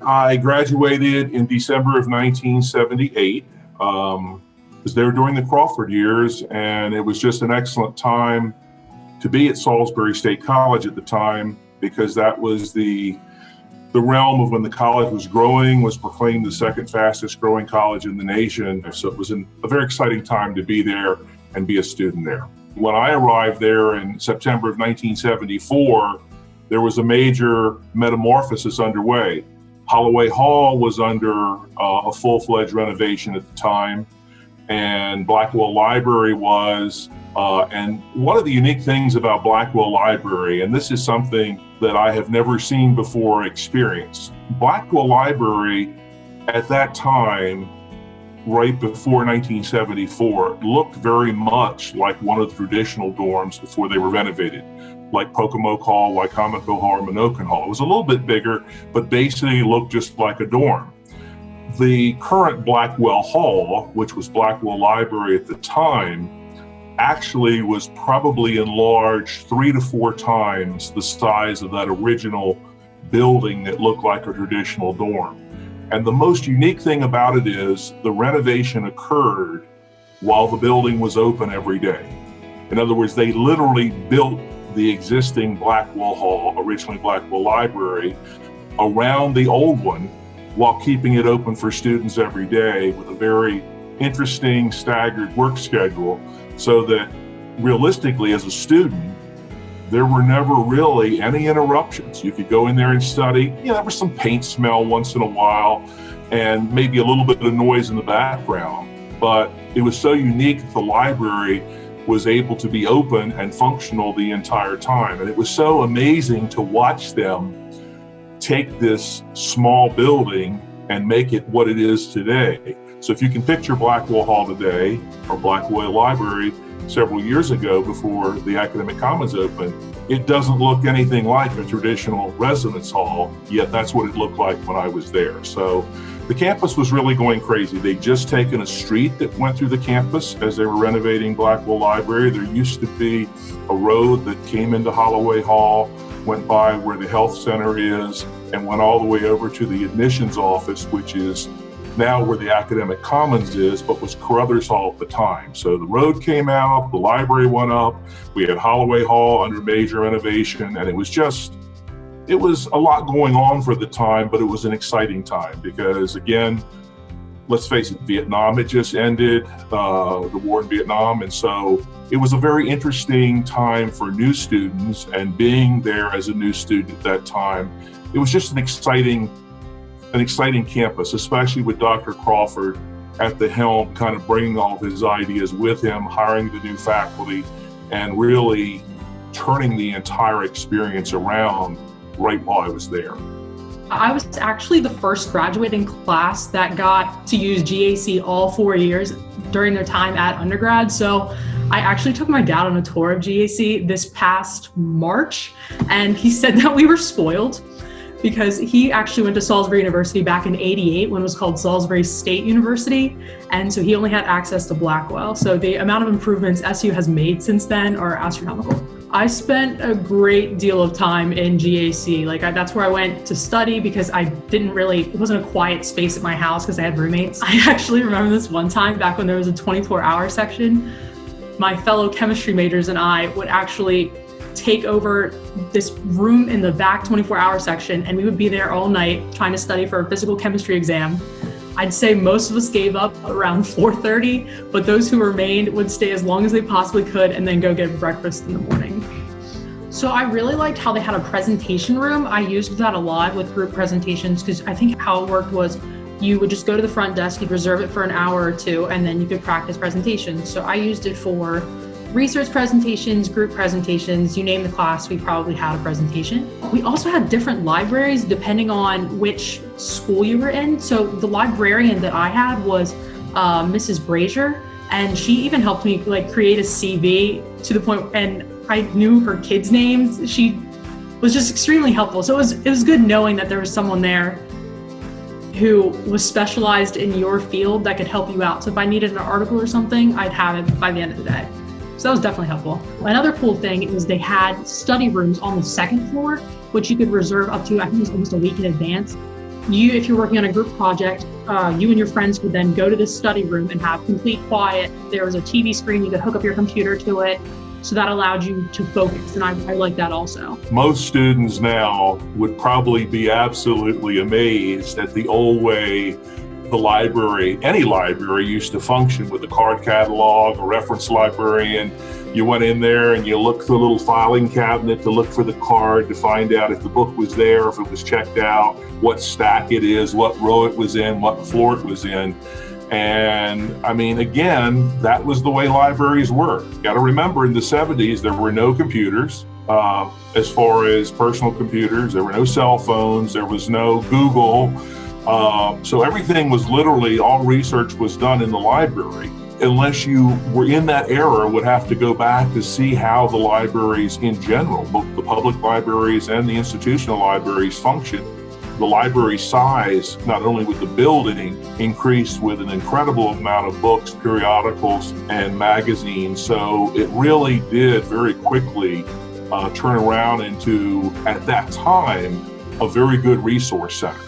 I graduated in December of 1978. Was there during the Crawford years, and it was just an excellent time to be at Salisbury State College at the time, because that was the realm of when the college was growing, was proclaimed the second fastest growing college in the nation. So it was a very exciting time to be there and be a student there. When I arrived there in September of 1974, there was a major metamorphosis underway. Holloway Hall was under a full-fledged renovation at the time, and Blackwell Library was. And one of the unique things about Blackwell Library, and this is something that I have never seen before or experienced, Blackwell Library at that time, right before 1974, looked very much like one of the traditional dorms before they were renovated, like Pocomoke Hall, Wicomico Hall, or Minokan Hall. It was a little bit bigger, but basically looked just like a dorm. The current Blackwell Hall, which was Blackwell Library at the time, actually was probably enlarged 3 to 4 times the size of that original building that looked like a traditional dorm. And the most unique thing about it is the renovation occurred while the building was open every day. In other words, they literally built the existing Blackwell Hall, originally Blackwell Library, around the old one while keeping it open for students every day with a very interesting staggered work schedule, so that realistically as a student, there were never really any interruptions. You could go in there and study. There was some paint smell once in a while and maybe a little bit of noise in the background, but it was so unique that the library was able to be open and functional the entire time. And it was so amazing to watch them take this small building and make it what it is today. So if you can picture Blackwell Hall today, or Blackwell Library several years ago before the Academic Commons opened, it doesn't look anything like a traditional residence hall, yet that's what it looked like when I was there. So the campus was really going crazy. They'd just taken a street that went through the campus as they were renovating Blackwell Library. There used to be a road that came into Holloway Hall, went by where the health center is, and went all the way over to the admissions office, which is now where the Academic Commons is, but was Carruthers Hall at the time. So the road came out, the library went up, we had Holloway Hall under major renovation, and it was a lot going on for the time, but it was an exciting time because, again, let's face it, Vietnam had just ended, the war in Vietnam, and so it was a very interesting time for new students, and being there as a new student at that time, it was just an exciting campus, especially with Dr. Crawford at the helm, kind of bringing all of his ideas with him, hiring the new faculty, and really turning the entire experience around right while I was there. I was actually the first graduating class that got to use GAC all 4 years during their time at undergrad. So I actually took my dad on a tour of GAC this past March, and he said that we were spoiled because he actually went to Salisbury University back in '88 when it was called Salisbury State University. And so he only had access to Blackwell. So the amount of improvements SU has made since then are astronomical. I spent a great deal of time in GAC. That's where I went to study because it wasn't a quiet space at my house because I had roommates. I actually remember this one time back when there was a 24-hour section. My fellow chemistry majors and I would actually take over this room in the back 24-hour section, and we would be there all night trying to study for a physical chemistry exam. I'd say most of us gave up around 4:30, but those who remained would stay as long as they possibly could and then go get breakfast in the morning. So I really liked how they had a presentation room. I used that a lot with group presentations because I think how it worked was you would just go to the front desk, you'd reserve it for an hour or two, and then you could practice presentations. So I used it for research presentations, group presentations, you name the class, we probably had a presentation. We also had different libraries depending on which school you were in. So the librarian that I had was Mrs. Brazier, and she even helped me create a CV to the point, and I knew her kids' names. She was just extremely helpful. So it was good knowing that there was someone there who was specialized in your field that could help you out. So if I needed an article or something, I'd have it by the end of the day. So that was definitely helpful. Another cool thing is they had study rooms on the second floor, which you could reserve up to, I think it was almost a week in advance. if you're working on a group project, you and your friends could then go to this study room and have complete quiet. There was a TV screen, you could hook up your computer to it. So that allowed you to focus. And I like that also. Most students now would probably be absolutely amazed at the old way the library, any library, used to function with a card catalog, a reference librarian. You went in there and you looked through a little filing cabinet to look for the card to find out if the book was there, if it was checked out, what stack it is, what row it was in, what floor it was in. And I mean, again, that was the way libraries were. You got to remember, in the 70s, there were no computers as far as personal computers. There were no cell phones. There was no Google. So everything was literally, all research was done in the library. Unless you were in that era, would have to go back to see how the libraries in general, both the public libraries and the institutional libraries, function. The library size, not only with the building, increased with an incredible amount of books, periodicals, and magazines. So it really did very quickly turn around into, at that time, a very good resource center.